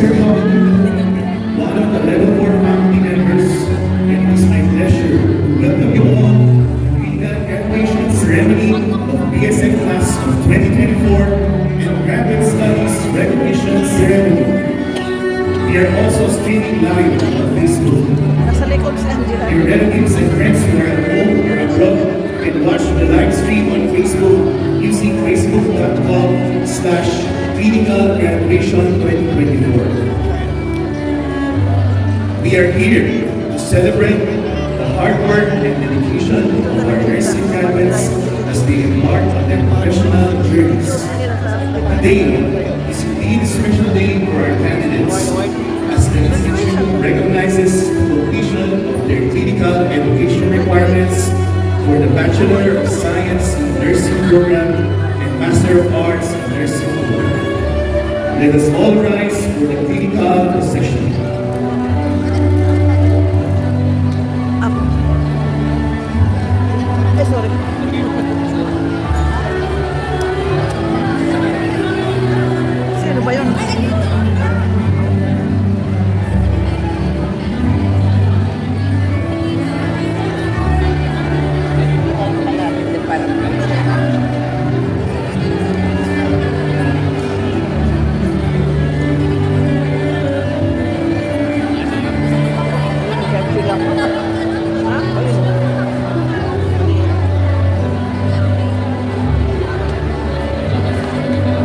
Sir Bob, one of the Level 4 faculty members, it is my pleasure to welcome you all to the graduation ceremony of BSN class of 2024 and Graduate Studies recognition ceremony. We are also streaming live on Facebook. Nasa likod si Angela. Your relatives and friends who are at home or abroad can watch the live stream on Facebook using facebook.com/Clinical Graduation 2024. We are here to celebrate the hard work and dedication of our nursing graduates as they embark on their professional journeys. Today is indeed a special day for our candidates as the institution recognizes the completion of their clinical education requirements for the Bachelor of Science in Nursing program and Master of Arts in Nursing program. Let us all rise for the clinical procession. Sorry. Sino ba yun?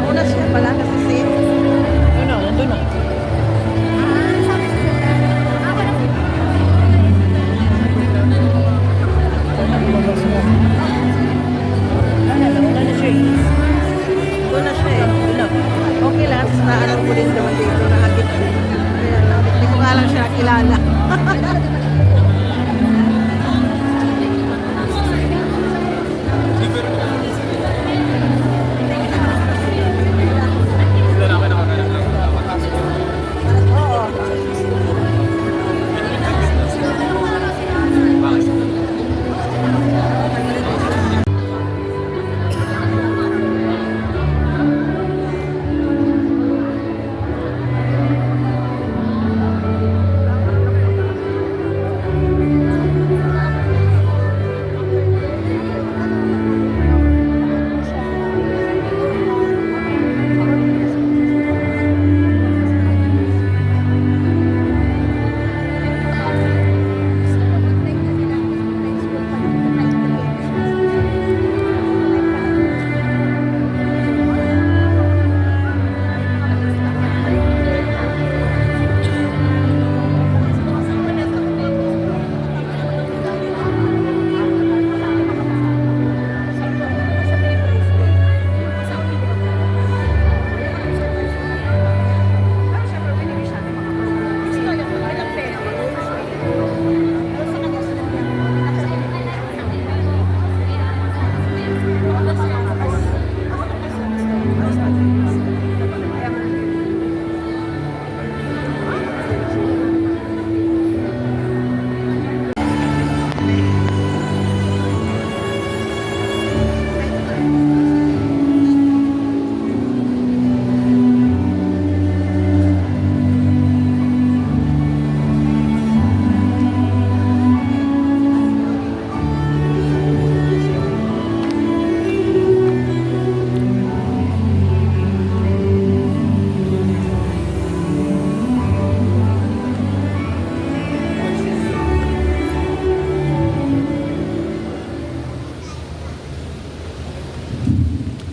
Una siya pala kasi si nandun o. Doon na siya eh. Okay lang, tapos naalam ko din naman dito. Nakakit. Kaya lang, hindi ko nga lang siya kilala.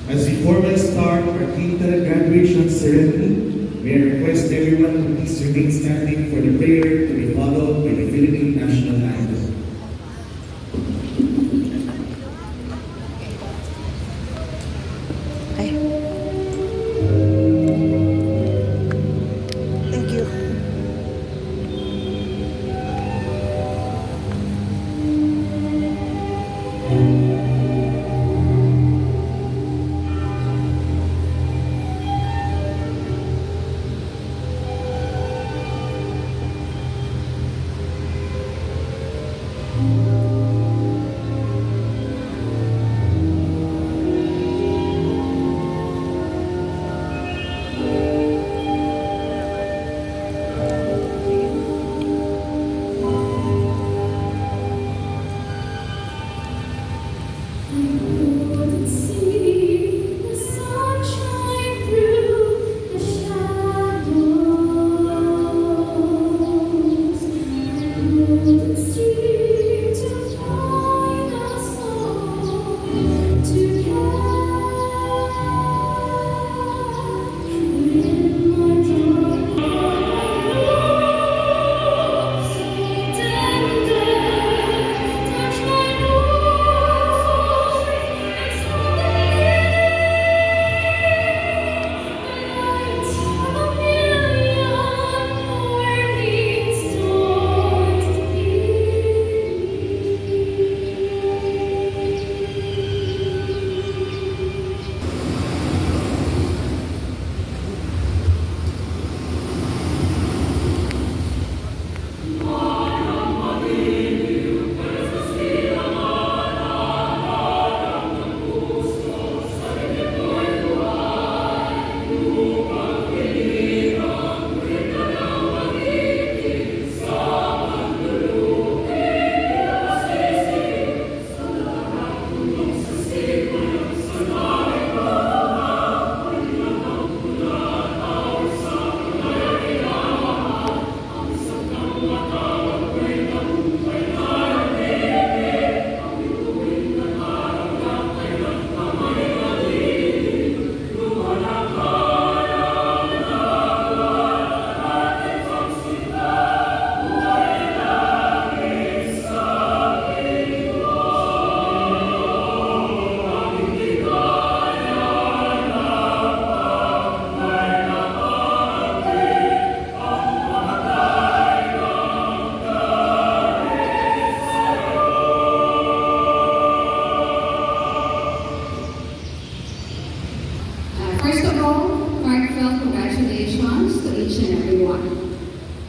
As we formally start our clinical graduation ceremony, may I request everyone to please remain standing for the prayer to be followed by the Philippine National Anthem. Ay. Thank you.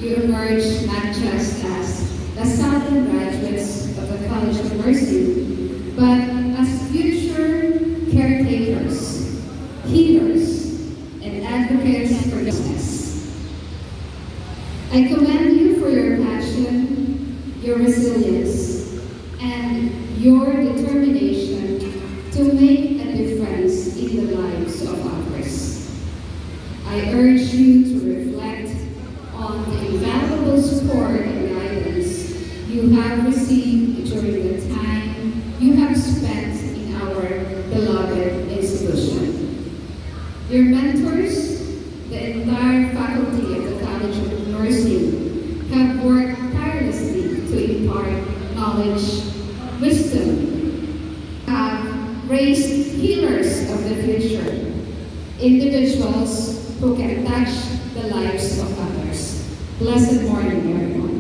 you emerge not just as the Southern graduates of the College of Mercy, but as future caretakers, healers, and advocates for justice. I commend you for your passion, your resilience, and your determination to make a difference in the lives of others. I urge you to reflect on the invaluable support and guidance you have received during the time you have spent in our beloved institution. Your mentors, the entire faculty of the College of Nursing, have worked tirelessly to impart knowledge, wisdom, have raised healers of the future, individuals who can touch the lives of others. Blessed morning, everyone.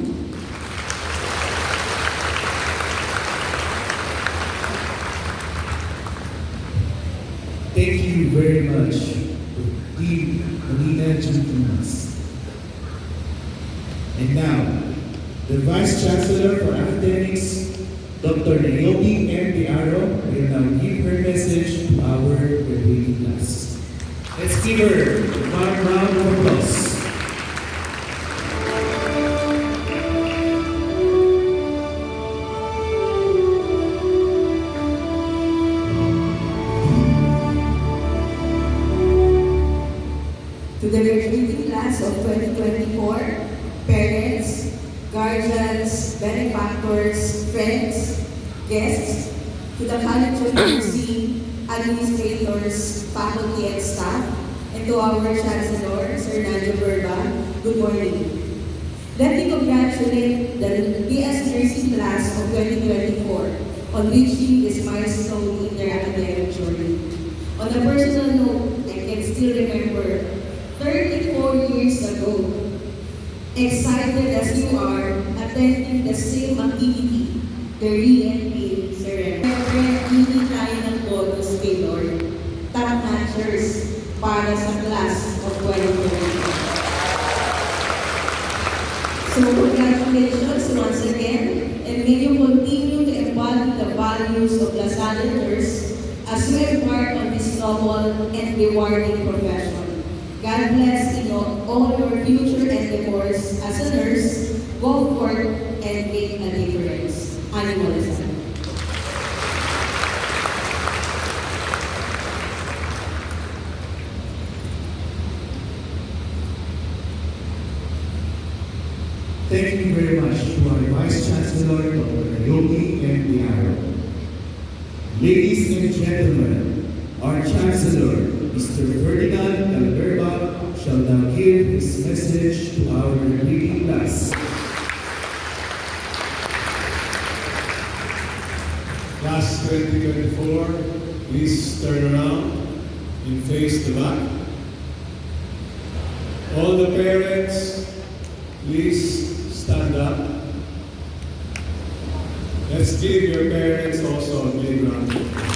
Thank you very much, Dean Alina Jukumas. And now, the Vice Chancellor for Academics, Dr. Naomi M. Diaro, will now give her message to our graduating class. Let's give her a warm round of applause. To the graduating class of 2024, parents, guardians, benefactors, friends, guests, to the College of Nursing, administrators, faculty and staff, and to our Chancellor, Sir Nigel Burba, good morning. Let me congratulate the BS Nursing class of 2024 on reaching this milestone in their academic journey. On a personal note, I can still remember 34 years ago, excited as you are, attending the same activity, the re-entry ceremony. Hindi tayo ng bonus kay Lord. Top matchers para sa class of 2020. So congratulations once again, and may you continue to embody the values of La Salle Nurse as you embark on this noble and rewarding profession. God bless in all your future endeavors as a nurse. Go forth and make a difference. Animal Islam. Thank you very much to our Vice Chancellor, Dr. Naomi M. Diaro. Ladies and gentlemen, our Chancellor, Mr. Ferdinand Alberba, shall now give his message to our graduating class. Class 2024, please turn around and face the back. All the parents, please stand up. Let's give your parents also a big round of applause.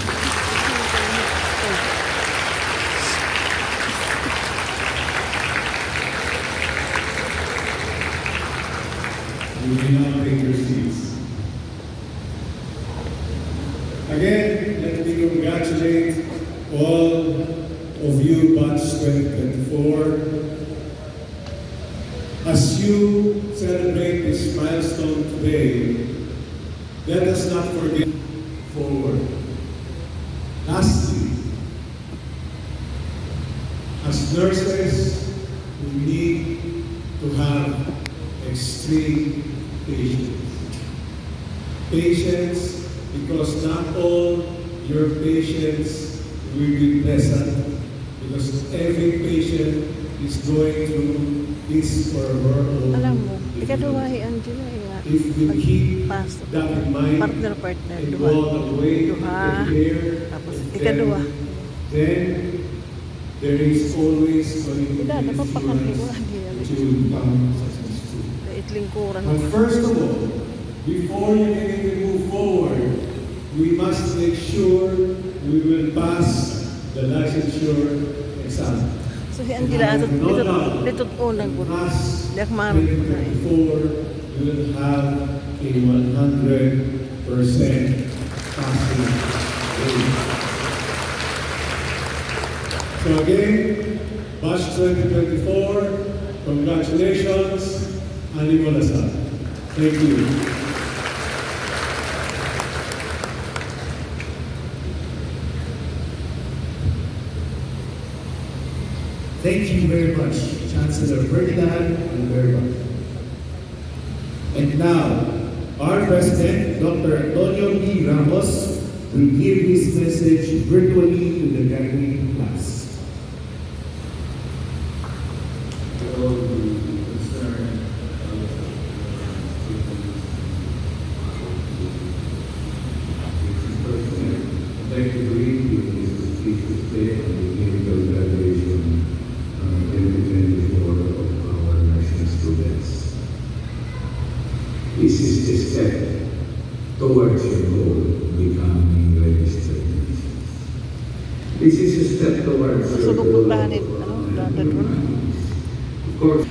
You may now take your seats. Again, let me congratulate all of you, batch 2024. As you celebrate this milestone today, let us not forget forward. Lastly, as nurses, we need to have extreme patience. Patience because not all your patients will be pleasant, because every patient is going through his or her own Alam mo, difficulty. ikaduwahi Angela nga. If we keep Pagpasok. that in mind Partner, and duha. go all the way to Duha. prepare, Tapos ikaduwa. then there is always going to be Wala, napapakaliwa. assurance that you will become successful. Itlingkuran. But first of all, before you can even move forward, we must make sure we will pass the licensure exam. So si Angela ato dito unang guro. Jack Mark. 2024, we will have a 100% passing rate. So again, Batch 2024, congratulations, Ani Molasar. Thank you. Thank you very much, Chancellor Ferdinand Alberba. And now, our President, Dr. Antonio B. Ramos, will give his message virtually to the graduating class. All the concern I'd like to greet you with the speech today on the clinical graduation 2024 of our nursing students. This is the step towards your goal of becoming registered nurses. This is a step towards your Sulog goal ng of banit, dapat mo. of course,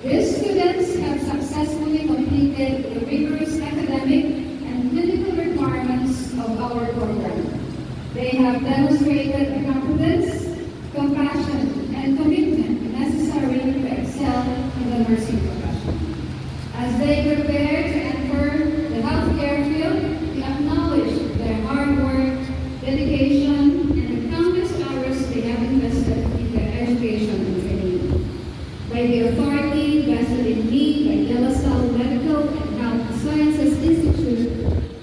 These students have successfully completed the rigorous academic and clinical requirements of our program. They have demonstrated the confidence, compassion, and commitment necessary to excel in the nursing profession. As they prepare to enter the healthcare field, we acknowledge their hard work, dedication, and the countless hours they have invested in their education and training. By the authority vested in me by De La Salle Medical and Health Sciences Institute,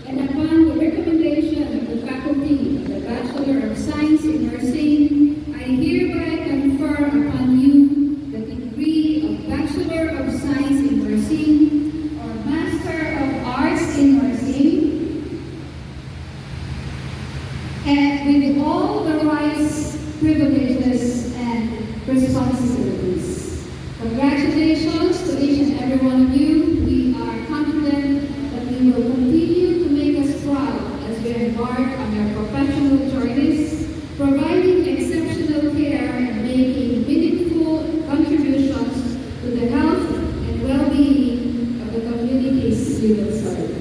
and upon the recommendation of the faculty of the Bachelor of Science in Nursing, I hereby confer upon you the degree of Bachelor of Science in Nursing or Master of Arts in Nursing, and with all the rights, privileges, and responsibilities. Congratulations to each and every one of you. We are confident that we will continue to make us proud as we embark on our professional journeys, providing exceptional care and making meaningful contributions to the health and well-being of the communities we will serve.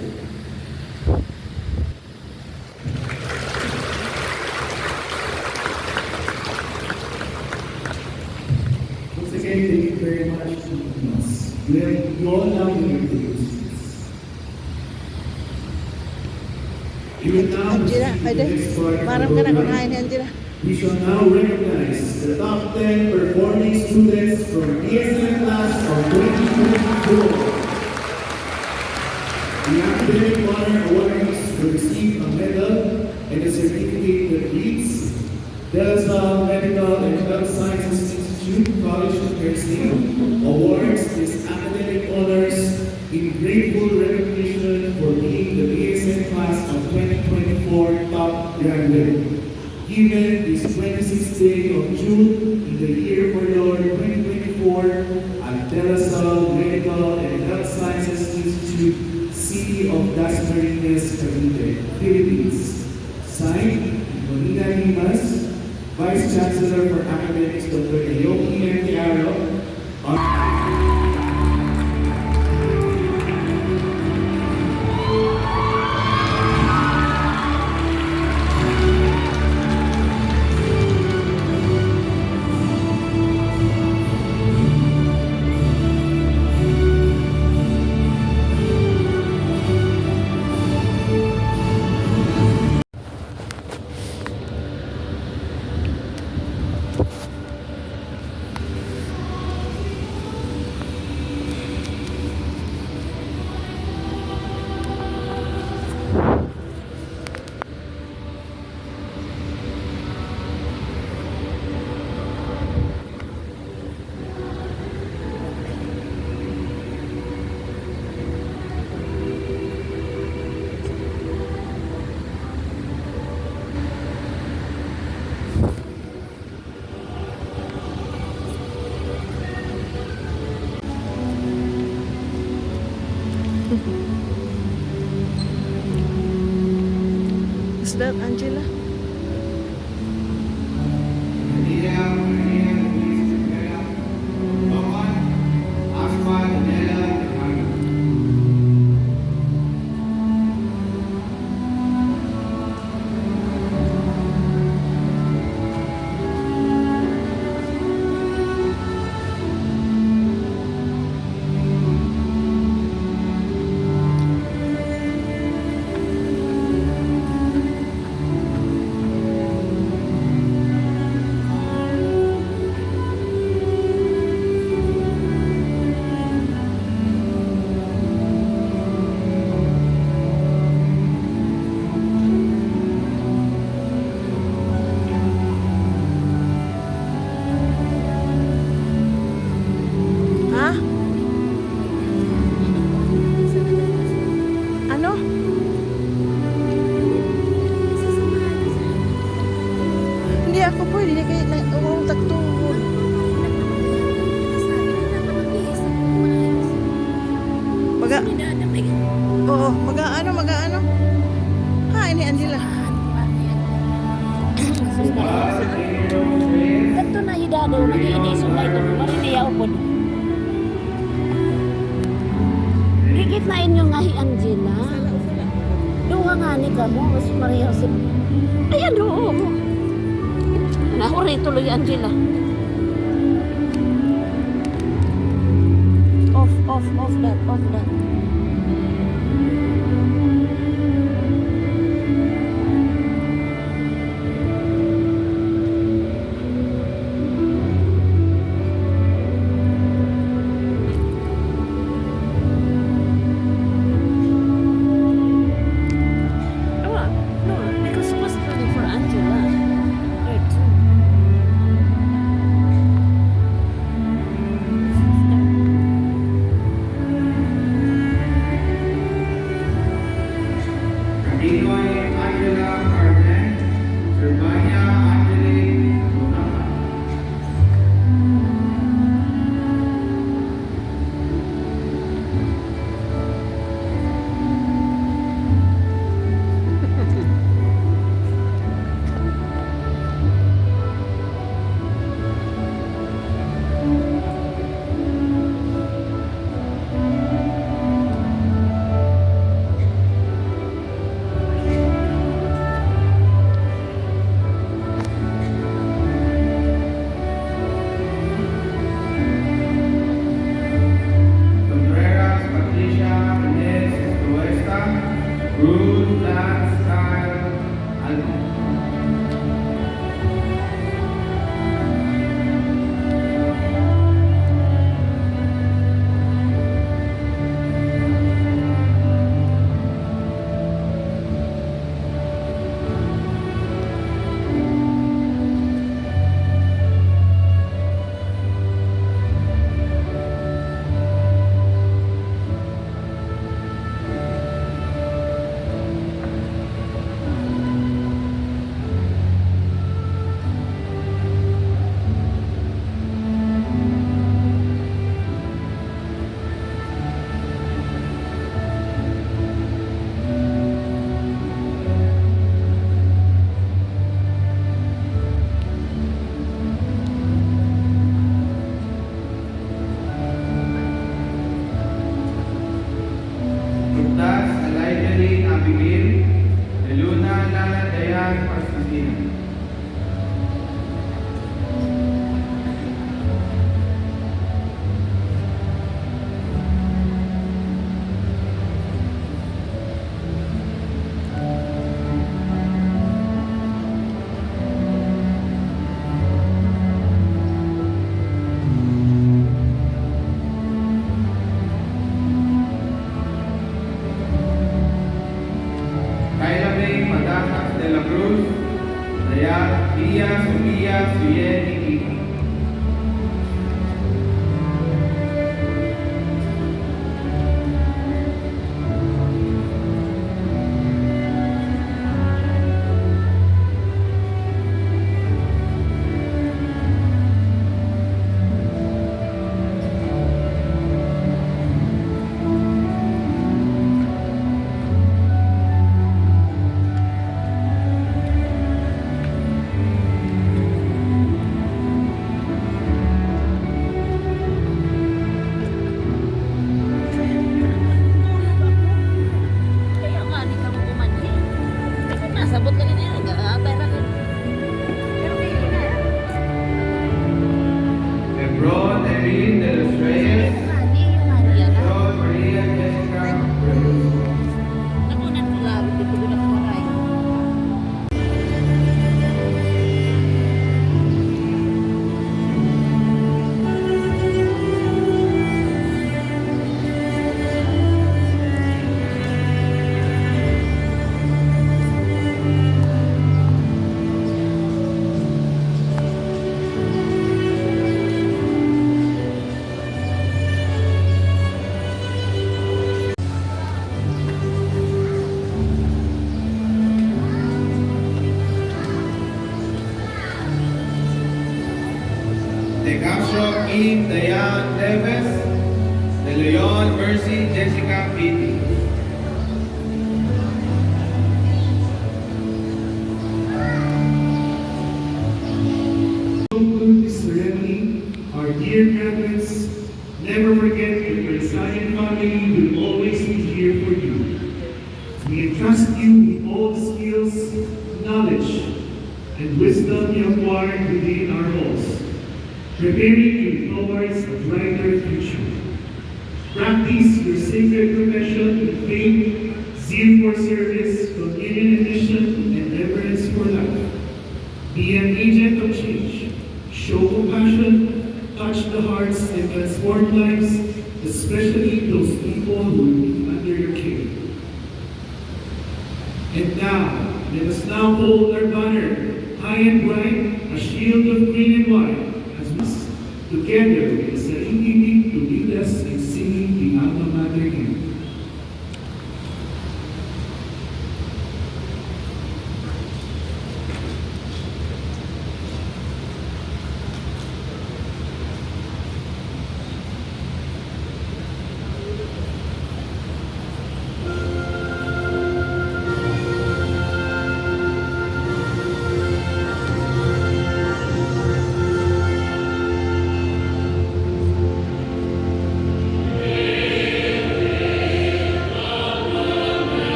Once again, thank you very much to us. You all now know your duties. You will now Angela, proceed to ay the di. next part of the Parang ka na program. kunain ni Angela. We shall now recognize the top 10 performing students from BSN class of 2024. The academic honor awardees will receive a medal and a certificate that reads De La Salle Medical and Health Sciences Institute College of Nursing awards these academic honors in grateful recognition for being the BSN class of 2024 top graduate. Given this 26th day of June in the year for Lord 2024 at De La Salle Medical and Health Sciences Institute, City of Dasmariñas, Cavite, Philippines. Signed, Monina Limas, Vice Chancellor for Academics, Dr. Ayoki Entiaro, Is that Angela? Monina ito. Mariniya upod. Gigit na inyo nga hi Angela. Duha nga ni ka mo. Mas Maria Jose. Ayan doon. Nahuri tuloy Angela. Off that. No, because it was ready for Angela. Right. Pinoy Angela Carmen, Servania Angeli Bonapa. Contreras Patricia Inez Estuesta, Ruth Lance Kyle Alvin. Frutas Alaidalin Abigail, De Luna Lana Dayan Pascutina. Kayla May Madajas de la Cruz, Dia Sofía Suyen Nikita. Kaya nga di ka mo kumanhi. Kung nasabot ka ganyan, nag-aabay na rin. Pero may ina. Hebron Erin de los Reyes, Yung Maria na. John Maria Jessica Reyes. Nakunan ko lang, dito ko lang maray. De Castro Eve Dayan Teves, De Leon Mercy Jessica Piti. Conclude this ceremony our dear graduates, never forget that your Zion family will always be here for you. We entrust you with all the skills, knowledge, and wisdom you acquired within our halls, preparing you towards a brighter future. Practice your sacred profession with faith, zeal for service, communion and mission, and reverence for life. Be an agent of change. Show compassion, touch the hearts, and transform lives, especially those people who will be under your care. And now, let us now hold our banner high and bright, a shield of green and white, as we together with the Sarili to lead us in singing the Alma Mater hymn.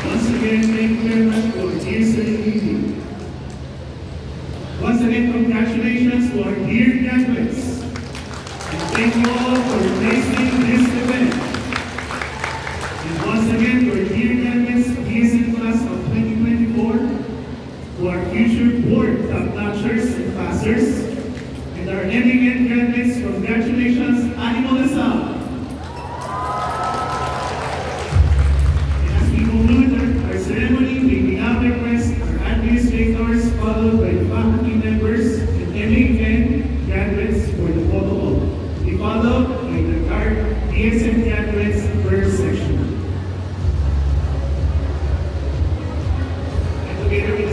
Once again, thank you very much for dear Sarili. Once again, congratulations to our dear graduates. And thank you all for gracing this event. And once again, to our dear graduates, DSM class of 2024, to our future board top-notchers and passers, and our MAN graduates, congratulations, Animo Lasal. Our ceremony, we will now request our administrators, followed by the faculty members and MAN graduates for the photo op. We followed by the guard DSM graduates per section. And together with